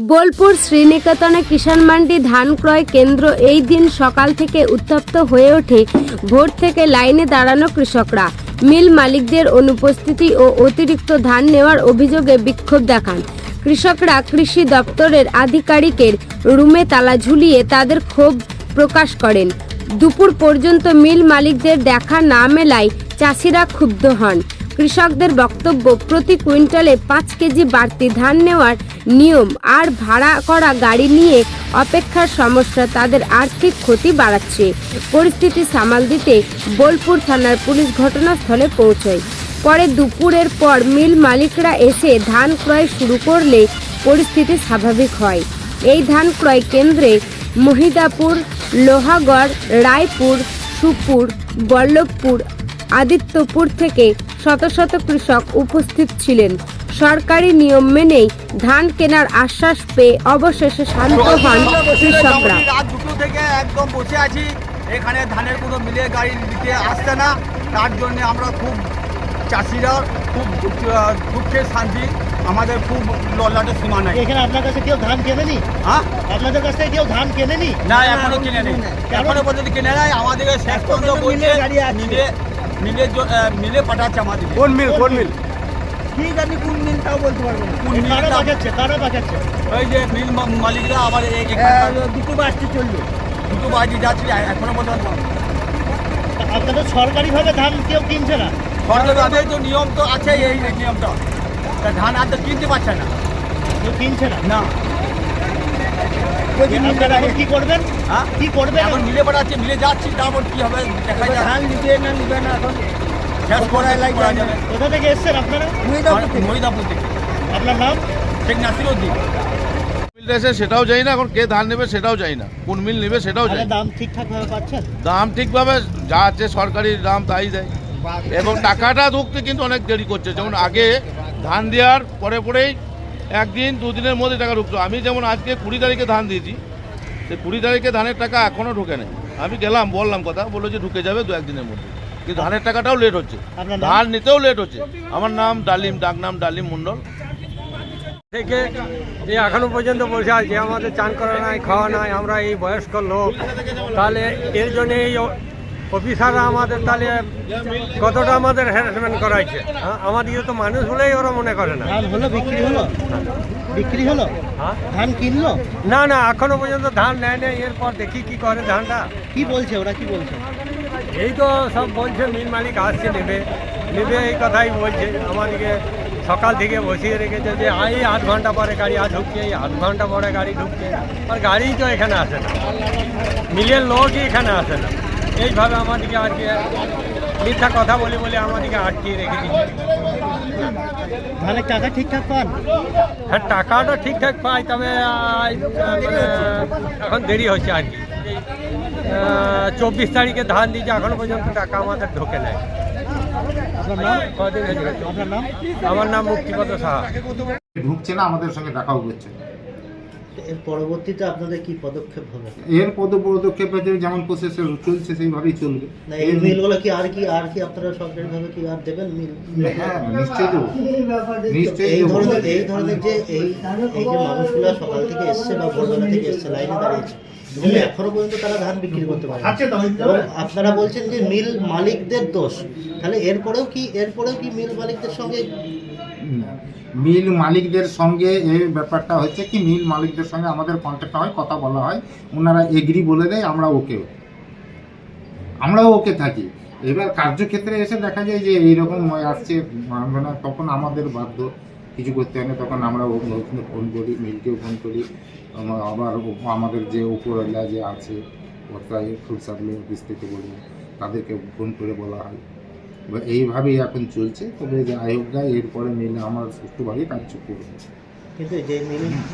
বোলপুর শ্রীনিকেতনে কিষাণ মান্ডি ধান ক্রয় কেন্দ্র এই দিন সকাল থেকে উত্তপ্ত হয়ে ওঠে। ভোর থেকে লাইনে দাঁড়ানো কৃষকরা মিল মালিকদের অনুপস্থিতি ও অতিরিক্ত ধান নেওয়ার অভিযোগে বিক্ষোভ দেখান। কৃষকরা কৃষি দপ্তরের আধিকারিকের রুমে তালা ঝুলিয়ে তাদের ক্ষোভ প্রকাশ করেন। দুপুর পর্যন্ত মিল মালিকদের দেখা না মেলায় চাষিরা ক্ষুব্ধ হন। কৃষকদের বক্তব্য, প্রতি কুইন্টালে 5 কেজি বাড়তি ধান নেওয়ার নিয়ম আর ভাড়া করা গাড়ি নিয়ে অপেক্ষার সমস্যা তাদের আর্থিক ক্ষতি বাড়াচ্ছে। পরিস্থিতি সামাল দিতে বোলপুর থানার পুলিশ ঘটনাস্থলে পৌঁছয়। পরে দুপুরের পর মিল মালিকরা এসে ধান ক্রয় শুরু করলে পরিস্থিতি স্বাভাবিক হয়। এই ধান ক্রয় কেন্দ্রে মহিদাপুর, লোহাগড়, রায়পুর, সুপুর, বল্লভপুর, আদিত্যপুর থেকে শত শত কৃষক উপস্থিত ছিলেন। সরকারি নিয়ম মেনেই ধান কেনার আশ্বাস পেয়ে অবশেষে শান্ত হন কৃষকরা। রাত 2টো থেকে একদম বসে আছি, এখানে ধানের কোনো মিলে গাড়ি দিতে আসছে না। তার জন্য আমরা খুব চাষিরা খুব দুঃখের শান্তি, আমাদের খুব লল্লাটের সীমা নাই। এখানে আপনার কাছে কেউ ধান কেনেনি? হ্যাঁ, আপনাদের কাছে কেউ ধান কেনেনি? না, এখনো কিনে নেই, এখনো পর্যন্ত কিনে নেয়। আমাদেরকে শেষ পর্যন্ত বলছে মিলে পাঠাচ্ছে আমাদের। কোন মিল? ঠিক আছে, কোন মিলটাও বলতে পারবো না। কোন মিলটা? কারা পাঠাচ্ছে? ওই যে মিল মালিকরা আবার দুটো বাসটি চললো, দুটো বাড়ি যাচ্ছি এখনো পর্যন্ত। আপনাদের সরকারিভাবে ধান কেউ কিনছে না? সরকারের তো নিয়ম তো আছে, এই নিয়মটা তা ধান আর তো কিনতে পারছে না, কেউ কিনছে না। না। আপনারা এখন কি করবেন? হ্যাঁ, কি করবেন? এখন মিলে পাঠাচ্ছি, মিলে যাচ্ছি, তারপর কি হবে দেখা যাবে। ধান নিবে না নিবে না এখন শেষ করা যাবে। কোথা থেকে এসছেন আপনারা? মহিদাপুর থেকে। আপনার নাম? শেখ নাসিরউদ্দিন। মিলটা এসে সেটাও জানি না, এখন কে ধান নেবে সেটাও জানি না, কোন মিল নেবে সেটাও জানি না। দাম ঠিকঠাক ভাবে পাচ্ছেন? দাম ঠিকভাবে যা আছে সরকারি দাম তাই দেয়, এবং টাকাটা ঢুকতে কিন্তু অনেক দেরি করছে। যেমন আগে ধান দেওয়ার পরেই 1 দিন 2 দিনের মধ্যে টাকা ঢুকতো। আমি যেমন আজকে 20 তারিখে ধান দিয়েছি, সেই 20 তারিখে ধানের টাকা এখনও ঢোকে নেই। আমি গেলাম, বললাম কথা, বললো যে ঢুকে যাবে 2-1 দিনের মধ্যে, কিন্তু ধানের টাকাটাও লেট হচ্ছে, ধান নিতেও লেট হচ্ছে। আমার নাম ডালিম, ডাক নাম ডালিম মণ্ডল। থেকে এখনো পর্যন্ত বসে আছে, আমাদের চান করা নাই, খাওয়া নাই, আমরা এই বয়স্ক লোক। তাহলে এর জন্য এই অফিসাররা আমাদের তাহলে কতটা আমাদের হ্যারাসমেন্ট করাইছে। আমাদেরকে তো মানুষ বলেই ওরা মনে করে না। ধান হলো, বিক্রি হলো? হ্যাঁ, ধান কিনলো? না না, এখনো পর্যন্ত ধান নেয় নেই। এরপর দেখি কি করে ধানটা। কি বলছে ওরা, কি বলছে? এই তো সব বলছে মিল মালিক আসছে, নেবে এই কথাই বলছে। আমাদেরকে সকাল থেকে বসিয়ে রেখেছে যে এই 8 ঘন্টা পরে গাড়ি ঢুকছে, এই 8 ঘন্টা পরে গাড়ি ঢুকছে, আর গাড়ি তো এখানে আসে না, মিলের লোকই এখানে আসে না। এইভাবে আমাদেরকে আজকে মিথ্যা কথা বলে আমাদেরকে আটকিয়ে রেখে দিচ্ছে। ধানের টাকা ঠিকঠাক পান? হ্যাঁ, টাকাটা ঠিকঠাক পাই, তবে মানে এখন দেরি হচ্ছে আর কি। 24 তারিখে ধান দিয়েছে, এখনো পর্যন্ত টাকা আমাদের ঢোকে নেয়। কদিন হয়েছে? আপনার নাম? আমার নাম মুক্তিপদ সাহা। ঢুকছে না, আমাদের সঙ্গে দেখাও করছে। এর পরবর্তীতে আপনাদের কি পদক্ষেপ হবে? এর পদক্ষেপ যেমন প্রসেস চলছে সেইভাবেই চলবে। না, এই মিলগুলো কি আর কি আপনারা সরকারিভাবে কি আর দেবেন মিল? হ্যাঁ, নিশ্চয়ই দেবো, নিশ্চয়ই এই দেবো। ধরনের যে এই যে মানুষগুলো সকাল থেকে এসছে বা ভোরবেলা থেকে এসছে, লাইনে দাঁড়িয়েছে, কিন্তু এখনো পর্যন্ত তারা ধান বিক্রি করতে পারে না। এবং আপনারা বলছেন যে মিল মালিকদের দোষ, তাহলে এরপরেও কি মিল মালিকদের সঙ্গে? মিল মালিকদের সঙ্গে এই ব্যাপারটা হচ্ছে কি, মিল মালিকদের সঙ্গে আমাদের কন্ট্যাক্ট হয়, কথা বলা হয়, ওনারা এগ্রি বলে দেয়, আমরাও ওকে থাকি। এবার কার্যক্ষেত্রে এসে দেখা যায় যে এইরকম আসছে, মানে তখন আমাদের বাধ্য কিছু করতে হয় না, তখন আমরা ফোন করি, মিলকেও ফোন করি, আবার আমাদের যে উপরওয়ালা যে আছে ফুড সাপ্লাই অফিস থেকে বলি, তাদেরকে ফোন করে বলা হয়। এইভাবেই এখন চলছে। তবে যে আয়োগরা এরপরে মিলে আমার সুষ্ঠুভাবে কার্য করবে। কিন্তু যে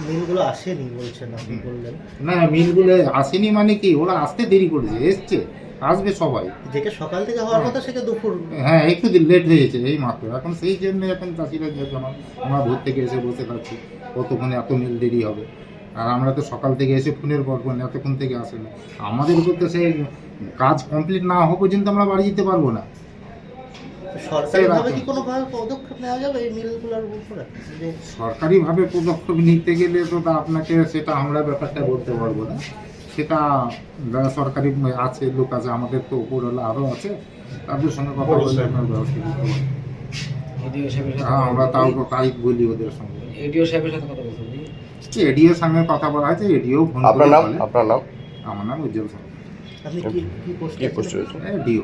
মিলগুলো আসেনি বলছেন, আপনি বললেন না, মিলগুলো আসেনি মানে কি, ওরা আসতে দেরি করেছে, এসছে, আসবে সবাই। যেটা সকাল থেকে হওয়ার কথা সেটা দুপুর। হ্যাঁ, একটু লেট হয়েছে এই মাত্র। এখন সেই জন্য এখন চাষিরা যেমন আমরা ভোর থেকে এসে বসে থাকছি, কতক্ষণে এত মিল দেরি হবে। আর আমরা তো সকাল থেকে এসে ফোনের পর ফোন, এতক্ষণ থেকে আসে না। আমাদের উপর তো সেই কাজ কমপ্লিট না হওয়া পর্যন্ত আমরা বাড়ি যেতে পারবো না। সরকারিভাবে কি কোনো পদক্ষেপ নেওয়া যাবে এই মিলগুলোর উপরে? যে সরকারিভাবে পদক্ষেপ নিতে গেলে তো তা আপনাকে সেটা আমরা ব্যাপারটা বলতে পারবো না, সেটা যারা সরকারি আছে লোক আছে, আমাদের তো উপরওয়ালা আরও আছে, তাদের সঙ্গে কথা বলে আপনার ব্যবস্থা করতে পারবো। হ্যাঁ, আমরা তাই বলি ওদের সঙ্গে। এডিও সাহেবের সাথে কথা বলছেন? এডিওর সঙ্গে কথা বলা হয়েছে, এডিও ফোন করে বলে। আপনার নাম? আমার নাম উজ্জ্বল সরকার, আপনি কি পোস্টে কি পোস্ট রয়েছে? এডিও।